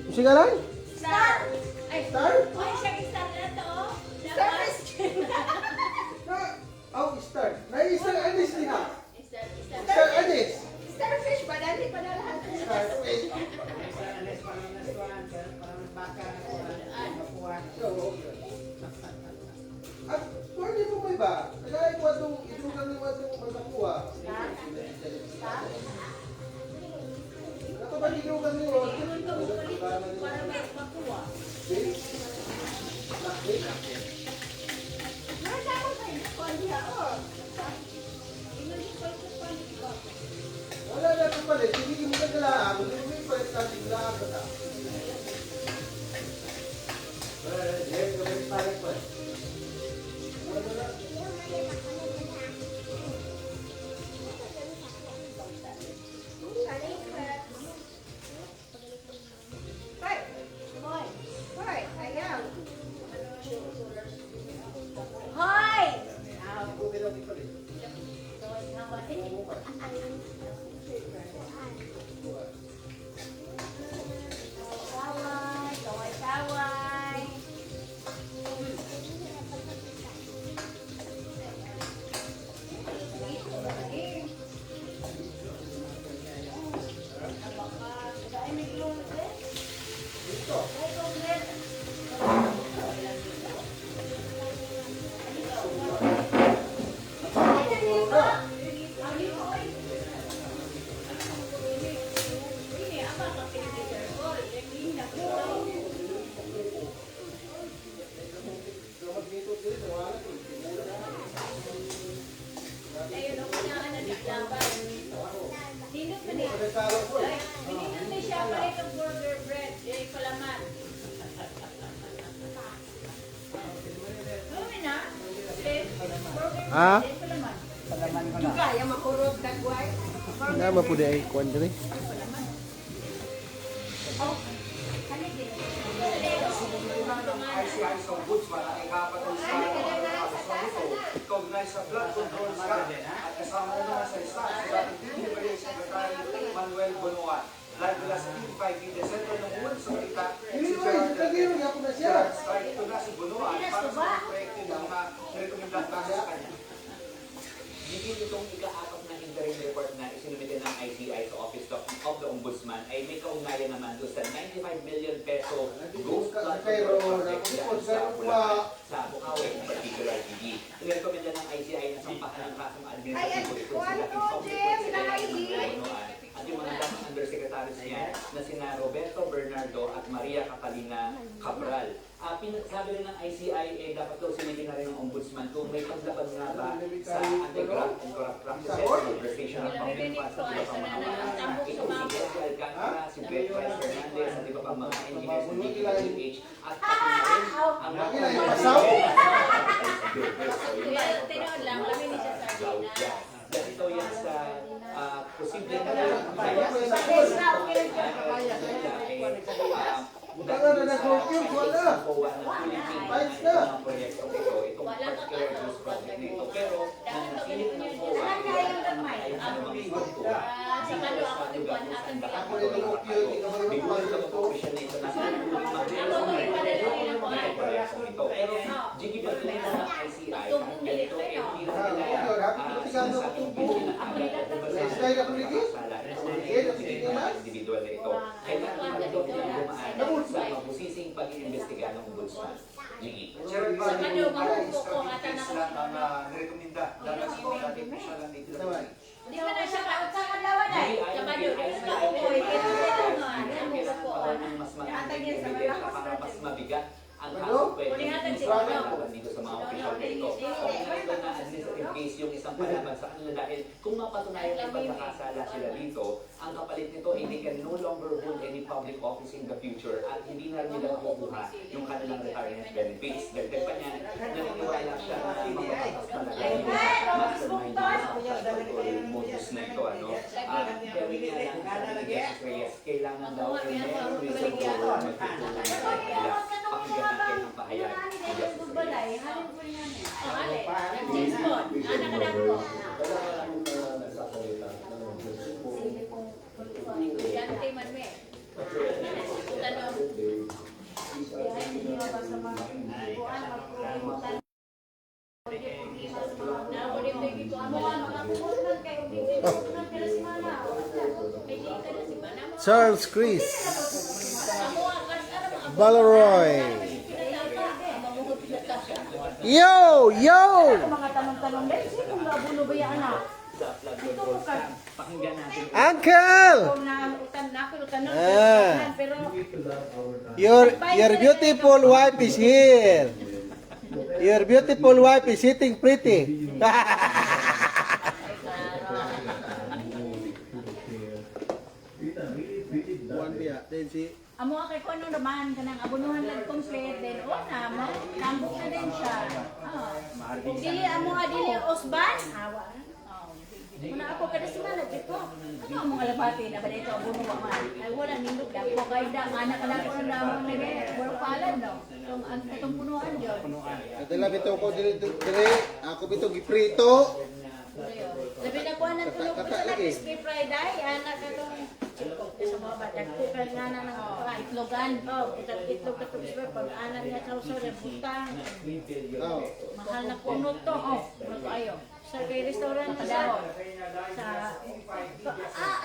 Singalan? Star. Ay, Star? ay, siya star na to. Starfish. Oh, star. Star Anis din ha. Star. Star Anis. Starfish ba? Dali pa na lahat. Starfish. At pwede mo ba ba? Kaya ito kami watong magkakuha. Ito ba dito kami o? Para makuha. Wala na ito pala. Hindi mo ka nalaang. Hindi mo yung palit natin nalaang ka na. Wala na. Hoy, ayaw. Hoy! Saway, saway. Ha? Juga, yung makurot dagway. Nama po ay kuwan diri. ICI sa Ombudsman ang ikapatay sa recognized sa blood control scan at kasama na sa staff sa dating Deputy Secretary Manuel Bonoan. Live nila sa TV5 Media Center ng buwan sa balita si Gerard Strike. Ito na si Bonoan para sa mga proyekto ng mga rekomendad base sa kanya. Hindi itong ika-apat na interim report na isinumite ng ICI sa Office of the Ombudsman ay may kaugnayan naman doon sa 95 million peso ghost flood project sa Bulacan, sa Bukawi, in particular, Gigi. Nirekomenda ng ICI na sampahan ng kasong administratibo ito sa dating Public Works Secretary Bonoan at yung mga dating undersecretaries niya na sina Roberto Bernardo at Maria Catalina Cabral. Sabi rin ng ICI, dapat daw silipin na rin ng Ombudsman kung may paglabag nga ba sa anti-graft and corrupt practices and organization of public funds sa iba pang mga ito si Alcantara, si Brett Rice Fernandez at iba pang mga engineers ng DPWH at pati na rin ang mga Tinood lang, kami ni siya sa ito yan sa posible na Wala na nag-confuse, wala. Ayos na. Itong particular ghost project na ito. Pero, nanasilip ng COA, sa kano ako tubuan akin bilang Ako rin nag-confuse, hindi ka before ito mag-official na ito na pero Jiggy pa rin ng ICI at ganito ay hindi nila sinasabing Kaya ka paligid? individual na ito. Kailangan ito dumaan sa mabusising pag-iimbestiga ng Ombudsman. Jiggy. Gerard Bernardo, strategies lang ang nirekomenda dahil sa mga dating official ng DPWH. Hindi ka na siya kakalawan ay. Kabalo, mas mabigat ang kaso pwede dito sa mga opisyal na ito. Kung ito na administrative case yung isang palaban sa kanila dahil kung mapatunayan ang pagkakasala sila dito, ang kapalit nito ay they can no longer hold any public office in the future at hindi na rin nila makukuha yung kanilang retirement benefits. Dagdag pa niyan, naniniwala siya na mapapatas talaga yung mastermind yung modus na ito. Pero yun nga lang sabi ni Jesus Reyes, kailangan daw yung meron whistleblower magtutulong sa kanila. Pakinggan natin ang pahayag ni Jesus Reyes. Anak ka dako. Nagsasalita ng Estudyante man me. sa mga kuan magpromotan. Na ko din lagi ko amo mga kuan kay di ko na si mana. May di ka na si mana. Charles Chris. Amo akas Valeroy. Yo! Yo! Mga tanong-tanong din, sino nga bulo ba yan anak? Ito ko ka. Pakinggan natin. Uncle! Kung na utan na ako, tanong Ah. pero Your beautiful wife is here. Your beautiful wife is sitting pretty. One dia, then si amo kay ko ano naman kanang abonuhan lang complete then na mo nambok na din siya. dili amo dili osban. Muna ako kada semana dito. Ano ang mga labati na ba dito abono wa man. Ay wala nindot ako kay da anak kada ko na mo ni wala palan no. Tong ang itong punuan jud. Adala bitaw ko dire, ako bitaw giprito. Labi na kuan ang tulog ko sa Crispy Friday anak katong sa mga bata ko kay nga na ng itlogan. Oh, itlog ka to pag anak niya sa uso butang. Oh. Mahal na puno to. Oh, ano ayo. Sa kay restaurant na sa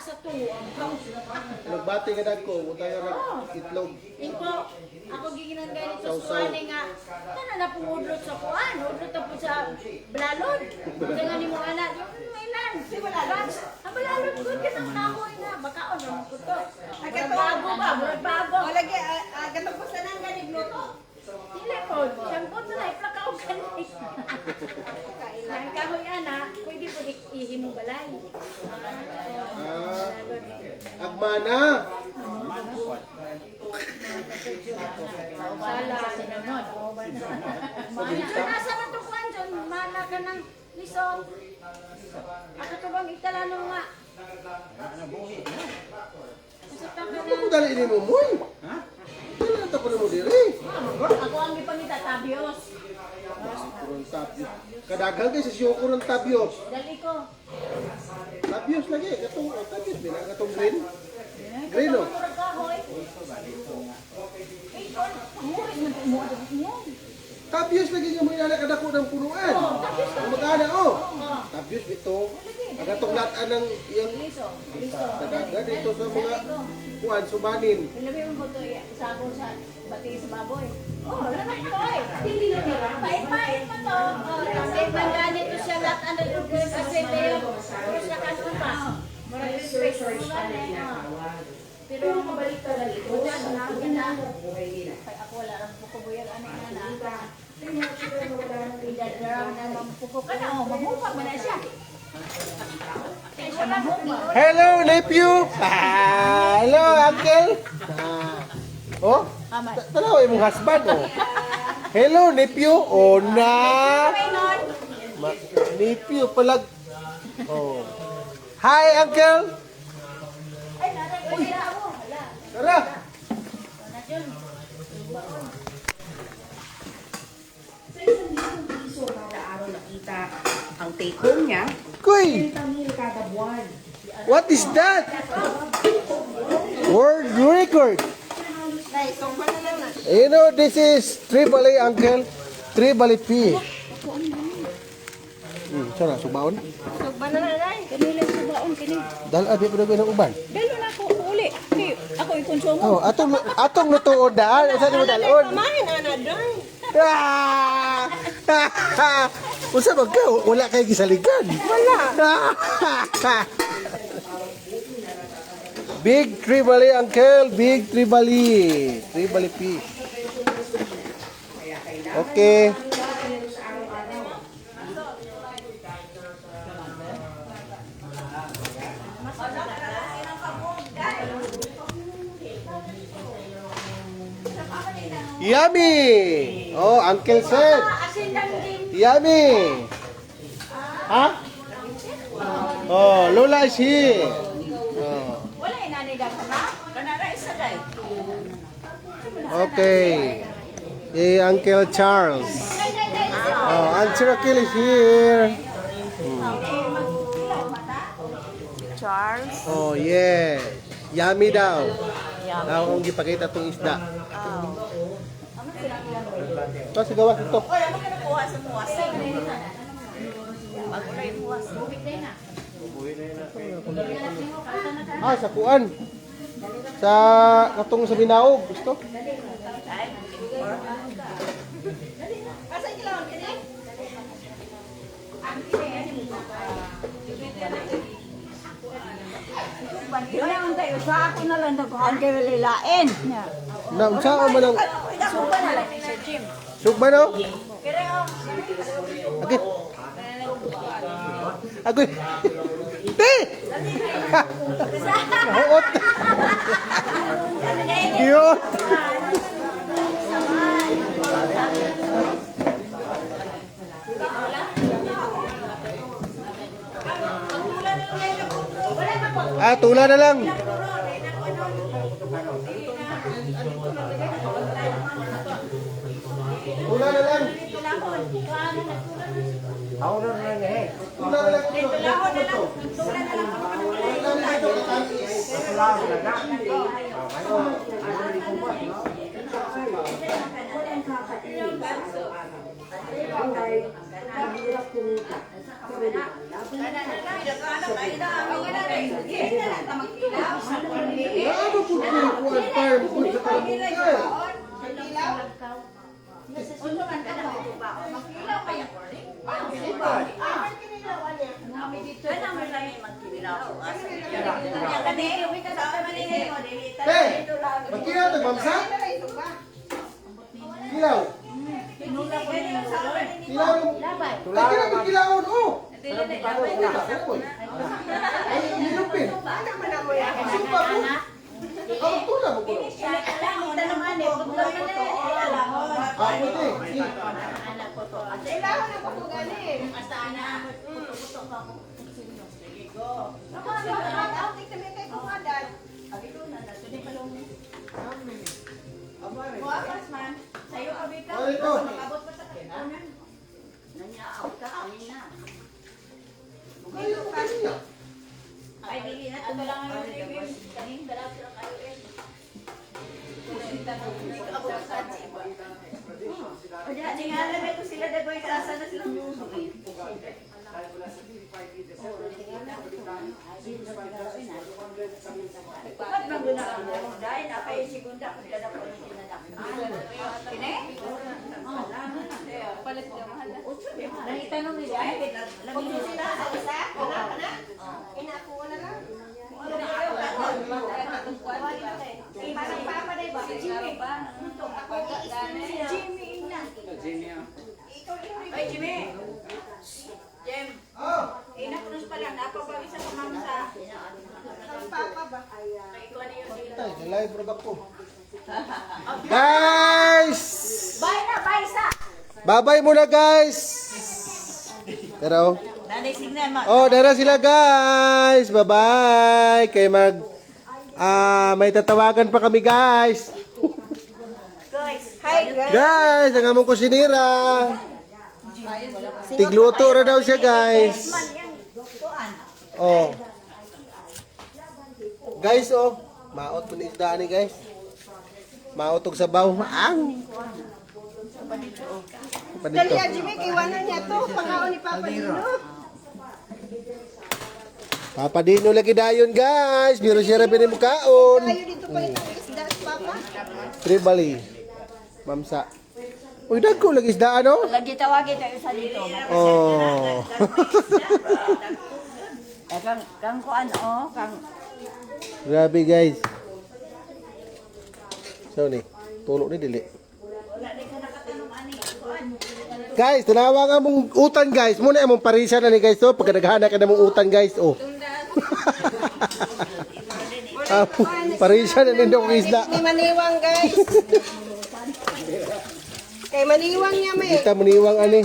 sa tuwa. Nagbati ka dagko, utay ra itlog. Ingko, ako giginan ganito sa suwani nga. Kana na pumudlot sa kuan, udlot ta po sa blalon. Dengan nimo anak, yung mailan, si blalon. Ang blalon ko kitang kahoy na, bakaon ra mo to. Ay bago ba, bago. O lagi gatong ko sa nang ganig luto. Dili po, siyempre na iplakaw kanig. Ang kahoy anak, pwede po ihimong balay. Agmana. Sala, sinunod. Nasa man to kuan dyan, mana ka ng lisong. Ako to bang italano nga. Ano mo dali ni mo moy? Ha? Dala ta ko mo dire. Ako ang ipangita, tabios. Kurang tabios. Kadaghang kay sa siyo kurang tabios. Dali ko. Tabios lagi, katong tabios bila katong green. Green oh. Murag kahoy. Eh, kon, pangurit man mo mo. Tabios lagi nga mo inala kadako ng punuan. Magana oh. Tabios bito. Agatong lataan ng yung Liso, liso. kadaga dito sa mga kuan subanin. Ilabi mo to isabong sa bati sa baboy. Oh, lanak ko eh. Dili na nila. Pait-pait pa to. Oh, kasi ganito siya lahat ang nag-order kasi Leo. Puro siya kanon pa. Marami space mo pero mabalik ka dali. Wala na gina. Kay ako wala lang pukubuyan ani na. Idadaraw na mampuko na. Oh, mamupa ba na siya? Hello nephew. Hello uncle. Oh? Tanaw imong husband oh. Hello nephew. Oh na. Nephew palag. Oh. Hi uncle. Ay, naray mo. Hala. Tara. Sa isang libong piso kada araw nakita ang take home niya, Kuy. 10,000 kada buwan. What is that? World record. You know this is triple A uncle. Triple P. Sana subaon. Sugba na naray. Kanila subaon kini. Dal abi pa ng uban. Dalo na ako uli. Okay, ako ikonsumo. Oh, atong lutuod daan, usa ni mo dalon. Kumain ana dai. Unsa ba ka? Wala kay gisaligan. Wala. Big triple A uncle, big triple A. Triple P. Okay. Yummy! Oh, Uncle said. Asin lang din. Yummy! Ha? Oh, Lola is here. Oh. Wala inani daw na. Kanara isa dai. Okay. Uncle Charles. Oh, Auntie Raquel is here. Charles. Oh, yes. Yummy daw. Daw kung gipakita tong isda. Tapos gawas ito. Oy, ano ka nakuha sa muwas? Bago na yung muwas. Ah, sa kuan. Sa katong sa binaog, gusto? Asa kilawon kini? Kailangan tayo sa ako na lang nagkuhan kayo lilain. Na unsa man ang Suba na lang sa gym. sugba no? Agit. Agit. Te. Nahuot. Cute. Ah, tula na lang. Tula na lang. Tula na lang. Hey, magkilaw to, mamsa? Kilaw. Kilaw. Ay, magkilawon, oh. Ay, hinupin. Sumpa po. Ang tula mo ko. Ah, pwede. Ano ito? Kayo ko kanina. Tanong nila, Ay, Jimmy! Jem! Oh, Inakunos pa lang, napapawis sa pamamsa. tay, live product ko. Guys! Bye na, bye sa! Bye-bye muna, guys. Pero Nanay signal, ma. oh, dara sila, guys. Bye-bye. Kay may tatawagan pa kami, guys. Guys, hi guys! Guys, ang among kusinira. Tigluto ra daw siya, guys. Oh. Guys, oh. Maot po ni isda ni, guys. Maot og sabaw. Ang. Dali, Jimmy, kiwanan niya to. Pangaon ni Papa Dino. Papa Dino lagi dayon, guys. Biro siya rin mukaon. Tayo dito pa yung isda, Papa. Tribali. Mamsa. Uy, dagko lagi isda, ano? Lagi tawagin tayo sa dito. Oh. Kang kuan, oh. Kang... Grabe, guys. So ni, tulog ni dili. Guys, tanawa nga mong utan, guys. Muna among parisa na ni, guys. Oh, pagka naghana ka na mong utan, guys. Oh. Parisa na nindo kong isda. May maniwang, guys. Kay maniwang niya, may. Kita maniwang ani.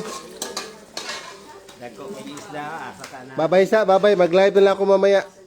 Babay sa, babay. Mag-live na lang ako mamaya.